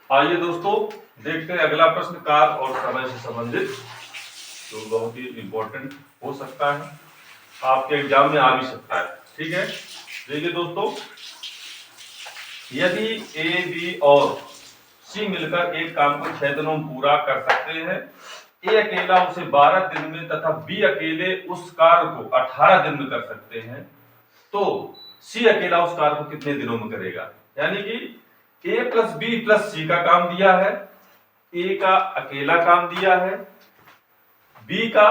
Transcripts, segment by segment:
आइए दोस्तों, देखते हैं अगला प्रश्न कार और समय से संबंधित, जो बहुत ही इंपॉर्टेंट हो सकता है, आपके एग्जाम में आ भी सकता है। ठीक है, देखिए दोस्तों, यदि ए बी और सी मिलकर एक काम को 6 दिनों में पूरा कर सकते हैं, ए अकेला उसे 12 दिन में तथा बी अकेले उस कार्य को 18 दिन में कर सकते हैं, तो सी अकेला उस कार्य को कितने दिनों में करेगा। यानी कि ए प्लस बी प्लस सी का काम दिया है, ए का अकेला काम दिया है, बी का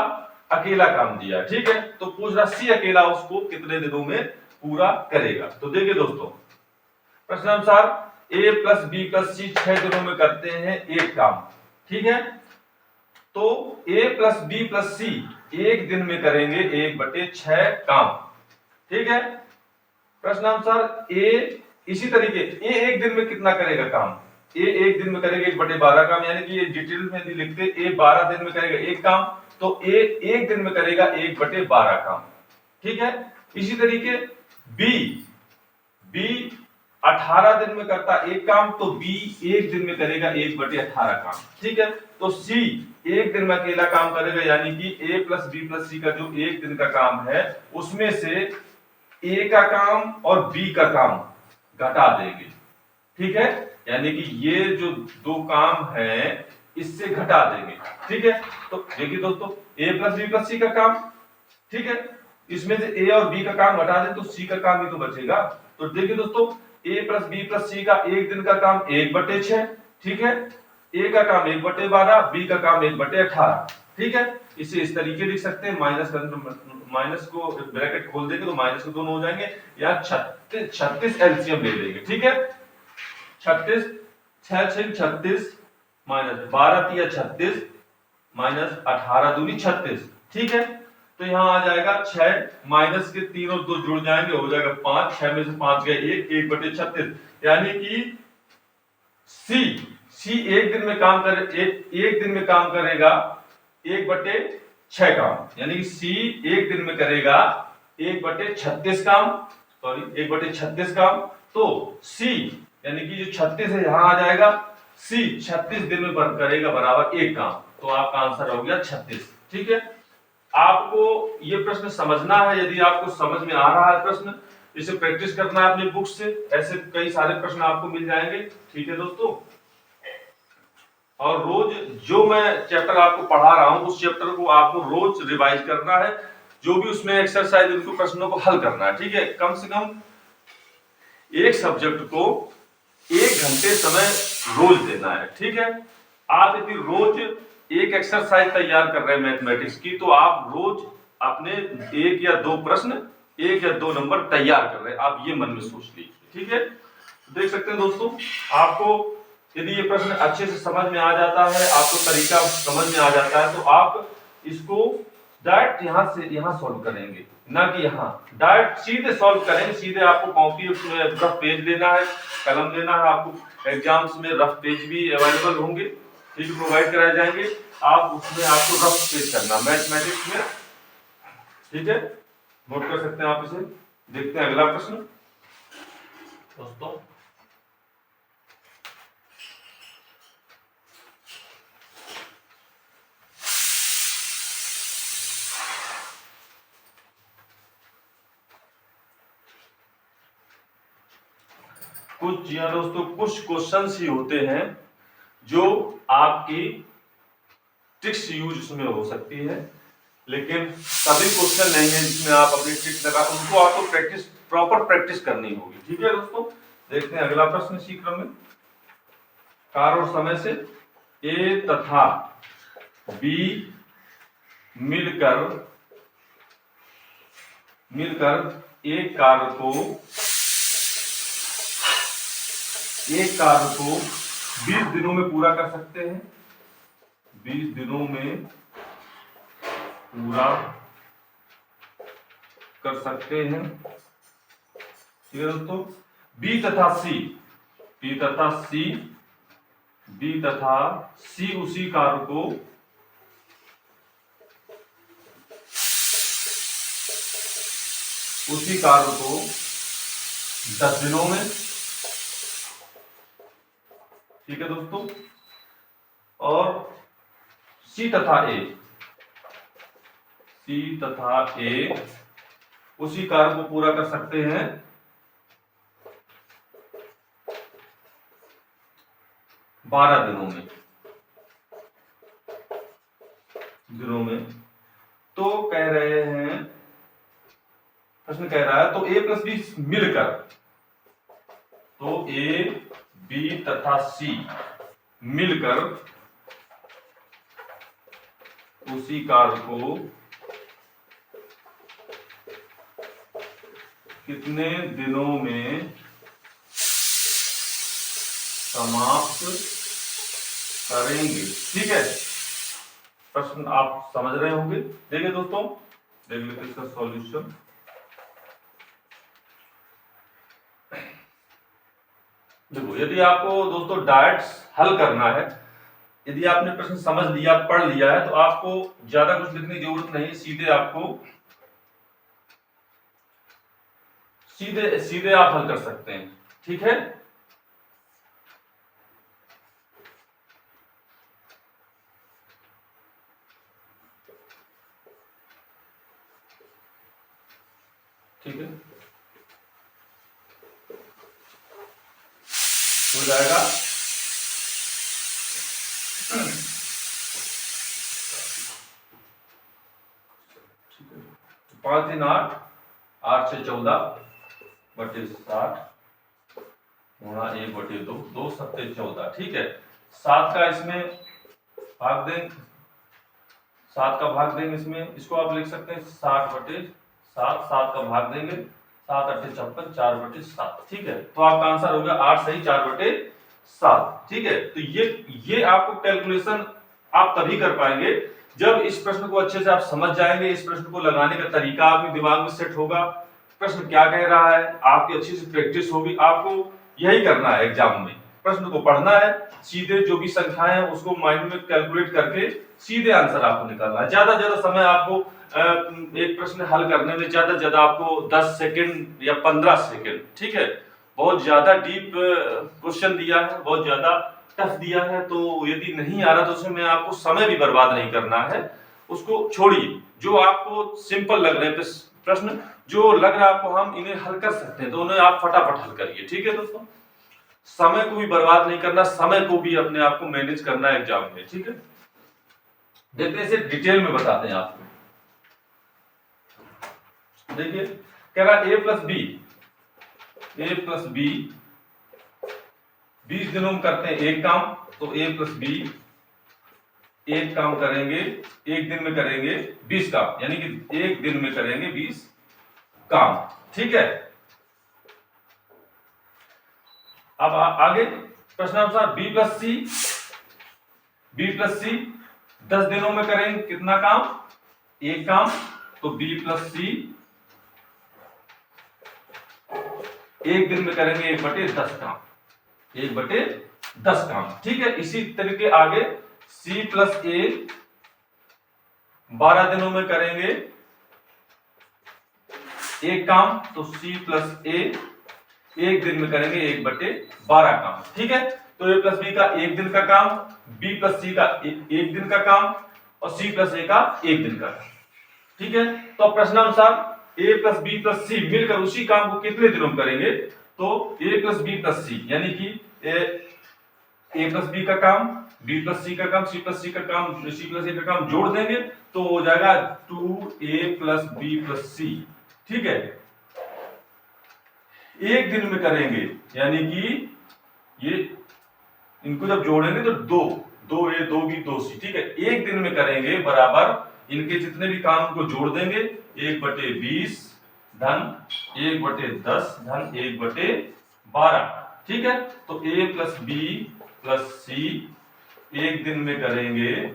अकेला काम दिया है। ठीक है, तो पूछ रहा सी अकेला उसको कितने दिनों में पूरा करेगा। तो देखिए दोस्तों, प्रश्नानुसार ए प्लस बी प्लस सी 6 दिनों में करते हैं एक काम। ठीक है, तो ए प्लस बी प्लस सी एक दिन में करेंगे 1/6 काम। ठीक है, प्रश्नानुसार ए इसी तरीके ए एक दिन में कितना करेगा काम, ए एक दिन में करेगा 1/12 काम, यानी कि ये डिटेल में यदि लिखते ए 12 दिन में करेगा एक काम, तो ए एक दिन में करेगा 1/12 काम। ठीक है, इसी तरीके बी 18 दिन में करता एक काम, तो बी एक दिन में करेगा 1/18 काम। ठीक है, तो सी एक दिन में अकेला काम करेगा, यानी कि ए प्लस बी प्लस सी का जो एक दिन का काम है उसमें से ए का काम और बी का काम घटा देंगे। ठीक है, यानी कि ये जो दो काम है इससे घटा देंगे। ठीक है, तो देखिए दोस्तों, ए प्लस बी प्लस सी का काम, ठीक है, इसमें से ए और बी का काम घटा दें तो सी का काम ही तो बचेगा। तो देखिए दोस्तों, ए प्लस बी प्लस सी का एक दिन का काम 1/6, ठीक है, ए का काम 1/12, बी का काम 1/18। ठीक है, इसे इस तरीके लिख सकते हैं, माइनस को ब्रैकेट खोल देंगे तो माइनस के दोनों हो जाएंगे, या 36 एलसीएम ले लेंगे। ठीक है, 36 6 6 36 माइनस 12 3 36 माइनस 18 दूनी 36। ठीक है, तो यहां आ जाएगा 6 माइनस के 3 और 2 जुड़ जाएंगे, हो जाएगा 5, 6 में से 5 गए 1/36, यानी कि सी एक दिन में काम करे, एक दिन में काम करेगा 1/6 काम, यानी कि सी एक दिन में करेगा 1/36 काम, सॉरी 1/36 काम। तो सी यानी कि जो 36 है यहां आ जाएगा, सी 36 दिन में करेगा बराबर एक काम, तो आपका आंसर हो गया 36। ठीक है, आपको ये प्रश्न समझना है, यदि आपको समझ में आ रहा है प्रश्न, इसे प्रैक्टिस करना है अपनी बुक से, ऐसे कई सारे प्रश्न आपको मिल जाएंगे। ठीक है दोस्तों, और रोज जो मैं चैप्टर आपको पढ़ा रहा हूं उस चैप्टर को आपको रोज रिवाइज करना है, जो भी उसमें एक्सरसाइज उनको प्रश्नों को हल करना है। ठीक है, कम से कम एक सब्जेक्ट को 1 घंटे समय रोज देना है। ठीक है, आप यदि रोज एक एक्सरसाइज तैयार कर रहे हैं मैथमेटिक्स की, तो आप रोज अपने 1 या 2 प्रश्न 1 या 2 नंबर तैयार कर रहे हैं, आप ये मन में सोच लीजिए। ठीक है, देख सकते हैं दोस्तों, आपको यदि ये प्रश्न अच्छे से समझ में आ जाता है, आपको तरीका समझ में आ जाता है, तो आप इसको डायरेक्ट यहां से यहां सॉल्व करेंगे, ना कि यहां डायरेक्ट सीधे सॉल्व करेंगे। सीधे आपको कॉपी में रफ पेज लेना है, कलम लेना है, आपको एग्जाम्स में रफ पेज भी अवेलेबल होंगे, ठीक प्रोवाइड कराए जाएंगे, आप उसमें आपको रफ पेज करना मैथमेटिक्स में। ठीक है, नोट कर सकते हैं आप इसे। देखते हैं अगला प्रश्न दोस्तों, कुछ जी हाँ दोस्तों, कुछ क्वेश्चंस ही होते हैं जो आपकी ट्रिक्स यूज उसमें हो सकती है, लेकिन सभी क्वेश्चन नहीं है जिसमें आप अपनी ट्रिक्स लगा, उनको आपको प्रैक्टिस प्रॉपर प्रैक्टिस करनी होगी। ठीक है दोस्तों, देखते हैं अगला प्रश्न इसी क्रम में, कार और समय से ए तथा बी मिलकर एक कार्य को 20 दिनों में पूरा कर सकते हैं, 20 दिनों में पूरा कर सकते हैं। ठीक है दोस्तों, बी तथा सी उसी कार्य को 10 दिनों में ठीक है दोस्तों। और सी तथा ए उसी कार्य को पूरा कर सकते हैं 12 दिनों में। तो कह रहे हैं, प्रश्न कह रहा है तो ए प्लस बी मिलकर, तो ए बी तथा सी मिलकर उसी कार्य को कितने दिनों में समाप्त करेंगे। ठीक है, प्रश्न आप समझ रहे होंगे। देखिए दोस्तों, देख लेते इसका सॉल्यूशन। देखो, यदि आपको दोस्तों डायरेक्ट हल करना है, यदि आपने प्रश्न समझ लिया, पढ़ लिया है, तो आपको ज्यादा कुछ लिखने की जरूरत नहीं, सीधे आप हल कर सकते हैं। ठीक है, ठीक है, हो जाएगा। ठीक है, 5 3 8 8 से 14 बटे 60 गुणा 1 बटे 2 2 7 14। ठीक है, 7 का इसमें भाग दें, 7 का भाग देंगे इसमें, इसको आप लिख सकते हैं 60 बटे 7, 7 का भाग देंगे, 7 8 56 4 बटे 7। ठीक है, तो आपका आंसर हो गया 8 सही 4 बटे 7। ठीक है, तो ये आपको कैलकुलेशन आप तभी कर पाएंगे जब इस प्रश्न को अच्छे से आप समझ जाएंगे, इस प्रश्न को लगाने का तरीका आपके दिमाग में सेट होगा, प्रश्न क्या कह रहा है, आपकी अच्छी से प्रैक्टिस होगी। आपको यही करना है एग्जाम में, प्रश्न को पढ़ना है, सीधे जो भी संख्याएं हैं उसको माइंड में कैलकुलेट करके सीधे आंसर आपको निकालना है। ज्यादा समय आपको एक प्रश्न हल करने में ज्यादा आपको 10 सेकंड या 15 सेकंड, ठीक है, बहुत ज्यादा डीप क्वेश्चन दिया है, बहुत ज्यादा टफ दिया है, तो यदि नहीं आ रहा तो उसमें आपको समय भी बर्बाद नहीं करना है, उसको छोड़िए। जो आपको सिंपल लग रहे हैं प्रश्न, जो लग रहा है आपको हम इन्हें हल कर सकते हैं, तो उन्हें आप फटाफट हल करिए। ठीक है दोस्तों, समय को भी बर्बाद नहीं करना, समय को भी अपने आप को मैनेज करना है एग्जाम में। ठीक है, देखते हैं इसे डिटेल में बताते हैं आपको। देखिए, कह रहा ए प्लस बी 20 दिनों में करते हैं एक काम, तो ए प्लस बी एक काम करेंगे, एक दिन में करेंगे 20 काम, यानी कि एक दिन में करेंगे 20 काम। ठीक है, अब आगे प्रश्नानुसार बी प्लस सी 10 दिनों में करेंगे कितना काम, एक काम, तो बी प्लस सी एक दिन में करेंगे 1/10 काम, 1/10 काम। ठीक है, इसी तरीके आगे सी प्लस ए 12 दिनों में करेंगे एक काम, तो सी प्लस ए एक दिन में करेंगे 1/12 काम। ठीक है, तो ए प्लस बी का एक दिन का काम, बी प्लस सी का एक दिन का काम, और सी प्लस ए का एक दिन का काम। ठीक है, तो प्रश्नानुसार ए प्लस बी प्लस सी मिलकर उसी काम को कितने दिनों में करेंगे, तो ए प्लस बी प्लस सी, यानी कि ए प्लस बी का काम, बी प्लस सी का काम, सी प्लस सी का काम, सी प्लस ए का काम जोड़ देंगे तो हो जाएगा 2a प्लस बी प्लस सी। ठीक है, एक दिन में करेंगे, यानी कि ये इनको जब जोड़ेंगे तो 2a 2b 2c। ठीक है, एक दिन में करेंगे बराबर इनके जितने भी काम को जोड़ देंगे, 1/20 धन 1/10 धन 1/12। ठीक है, तो a प्लस बी प्लस सी एक दिन में करेंगे,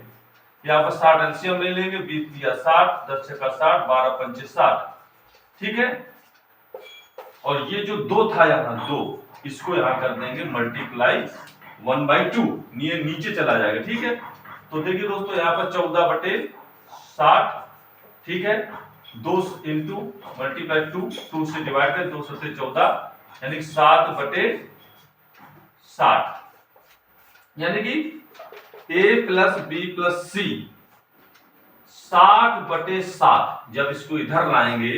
यहाँ पर 60 एलसीएम ले लेंगे, 20 दिया 60, 10 छक्का 60, 12 पंचे 60। ठीक है, और ये जो 2 था यहाँ 2, इसको यहाँ कर देंगे मल्टीप्लाई 1/2, नीचे चला जाएगा। ठीक है, तो देखिए दोस्तों यहाँ पर 14/60। ठीक है, 2 इंटू मल्टीप्लाई 2 से डिवाइड कर, 2 से 14, यानी 7/60। यानी कि a प्लस बी प्लस सी 60/7 जब इसको इधर लाएंगे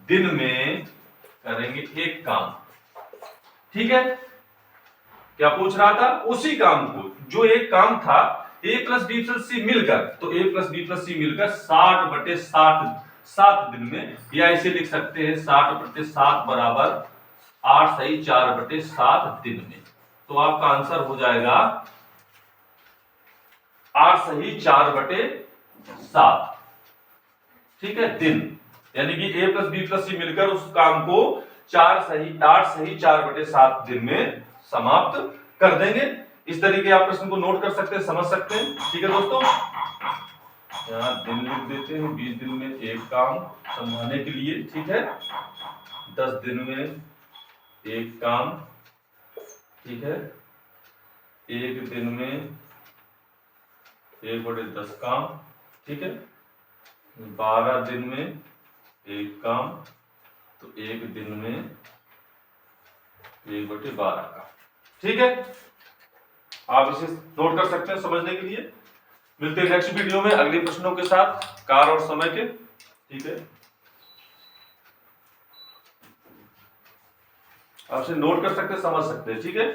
दिन में करेंगे एक काम। ठीक है, क्या पूछ रहा था? उसी काम को, जो एक काम था a प्लस बी प्लस सी मिलकर, तो a प्लस बी प्लस सी मिलकर 60/7 7 दिन में, या इसे लिख सकते हैं 60/7 बराबर 8 सही 4/7 दिन में। तो आपका आंसर हो जाएगा 8 सही 4/7। ठीक है, दिन, यानी कि a प्लस बी प्लस सी मिलकर उस काम को 8 सही 4/7 दिन में समाप्त कर देंगे। इस तरीके आप प्रश्न को नोट कर सकते हैं, समझ सकते हैं। ठीक है दोस्तों, यहाँ दिन लिख देते हैं, 20 दिन में एक काम समझाने के लिए। ठीक है, 10 दिन में एक काम। ठीक है, एक दिन में 1/10 काम। ठीक है, 12 दिन में एक काम, तो एक दिन में 1/12 का। ठीक है, आप इसे नोट कर सकते हैं समझने के लिए। मिलते हैं नेक्स्ट वीडियो में अगले प्रश्नों के साथ, काल और समय के। ठीक है, आप इसे नोट कर सकते हैं, समझ सकते हैं। ठीक है।